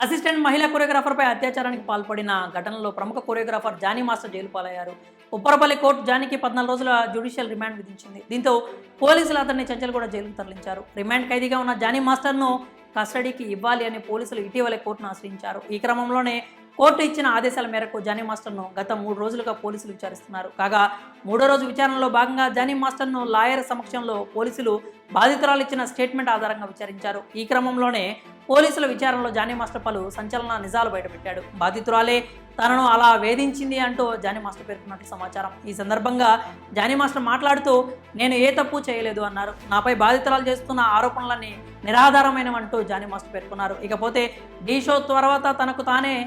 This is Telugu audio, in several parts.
అసిస్టెంట్ మహిళా కొరియోగ్రాఫర్పై అత్యాచారానికి పాల్పడిన ఘటనలో ప్రముఖ కొరియోగ్రాఫర్ జానీ మాస్టర్ జైలు పాలయ్యారు. ఉప్పరపల్లి కోర్టు జానీకి 14 రోజుల జ్యుడిషియల్ రిమాండ్ విధించింది. దీంతో పోలీసులు అతన్ని చంచల్గూడ జైలుకు తరలించారు. రిమాండ్ ఖైదీగా ఉన్న జానీ మాస్టర్ను కస్టడీకి ఇవ్వాలి అని పోలీసులు ఇటీవలే కోర్టును ఆశ్రయించారు. ఈ క్రమంలోనే కోర్టు ఇచ్చిన ఆదేశాల మేరకు జానీ మాస్టర్ను గత 3 రోజులుగా పోలీసులు విచారిస్తున్నారు. కాగా 3వ రోజు విచారణలో భాగంగా జానీ మాస్టర్ను లాయర్ సమక్షంలో పోలీసులు బాధితురాలు ఇచ్చిన స్టేట్మెంట్ ఆధారంగా విచారించారు. ఈ క్రమంలోనే పోలీసుల విచారణలో జానీ మాస్టర్ పలు సంచలన నిజాలు బయటపెట్టాడు. బాధితురాలే తనను అలా వేధించింది అంటూ జానీ మాస్టర్ పేర్కొన్నట్లు సమాచారం. ఈ సందర్భంగా జానీ మాస్టర్ మాట్లాడుతూ, నేను ఏ తప్పు చేయలేదు అన్నారు. నాపై బాధితురాలు చేస్తున్న ఆరోపణలన్నీ నిరాధారమైనవంటూ జానీ మాస్టర్ పేర్కొన్నారు. ఇకపోతే ఢీ షో తర్వాత తనకు తానే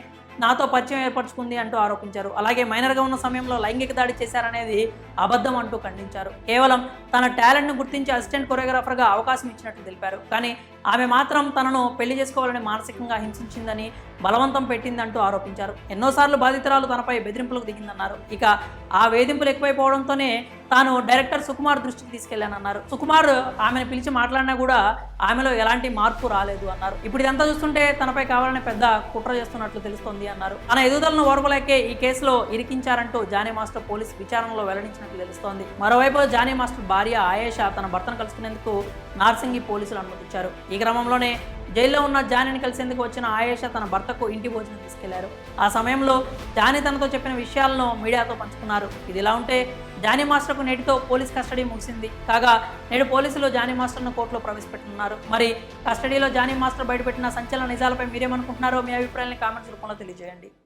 నాతో పరిచయం ఏర్పరచుకుంది అంటూ ఆరోపించారు. అలాగే మైనర్గా ఉన్న సమయంలో లైంగిక దాడి చేశారనేది అబద్ధం అంటూ ఖండించారు. కేవలం తన టాలెంట్ను గుర్తించి అసిస్టెంట్ కొరియోగ్రాఫర్గా అవకాశం ఇచ్చినట్టు తెలిపారు. కానీ ఆమె మాత్రం తనను పెళ్లి చేసుకోవాలని మానసికంగా హింసించిందని, బలవంతం పెట్టిందంటూ ఆరోపించారు. ఎన్నోసార్లు బాధితురాలు తనపై బెదిరింపులకు దిగిందన్నారు. ఇక ఆ వేధింపులు ఎక్కువైపోవడంతోనే తాను డైరెక్టర్ సుకుమార్ దృష్టికి తీసుకెళ్లానన్నారు. సుకుమార్ ఆమెను పిలిచి మాట్లాడినా కూడా ఆమెలో ఎలాంటి మార్పు రాలేదు అన్నారు. ఇప్పుడు ఇదంతా చూస్తుంటే తనపై కావాలని పెద్ద కుట్ర చేస్తున్నట్లు తెలుస్తోంది అన్నారు. తన ఎదుగుదలను ఓర్వలేకే ఈ కేసులో ఇరికించారంటూ జానీ మాస్టర్ పోలీసు విచారణలో వెల్లడించినట్లు తెలుస్తోంది. మరోవైపు జానీ మాస్టర్ భార్య ఆయేషా తన భర్తను కలుసుకునేందుకు నార్సింగి పోలీసులు అనుమతించారు. ఈ క్రమంలోనే జైల్లో ఉన్న జానీని కలిసేందుకు వచ్చిన ఆయేషా తన భర్తకు ఇంటి భోజనం తీసుకెళ్లారు. ఆ సమయంలో జానీ తనతో చెప్పిన విషయాలను మీడియాతో పంచుకున్నారు. ఇదిలా ఉంటే జానీ మాస్టర్కు నేటితో పోలీస్ కస్టడీ ముగిసింది. కాగా నేడు పోలీసులు జానీ మాస్టర్ను కోర్టులో ప్రవేశపెట్టున్నారు. మరి కస్టడీలో జానీ మాస్టర్ బయటపెట్టిన సంచలన నిజాలపై మీరేమనుకుంటున్నారో మీ అభిప్రాయాన్ని కామెంట్స్ రూపంలో తెలియజేయండి.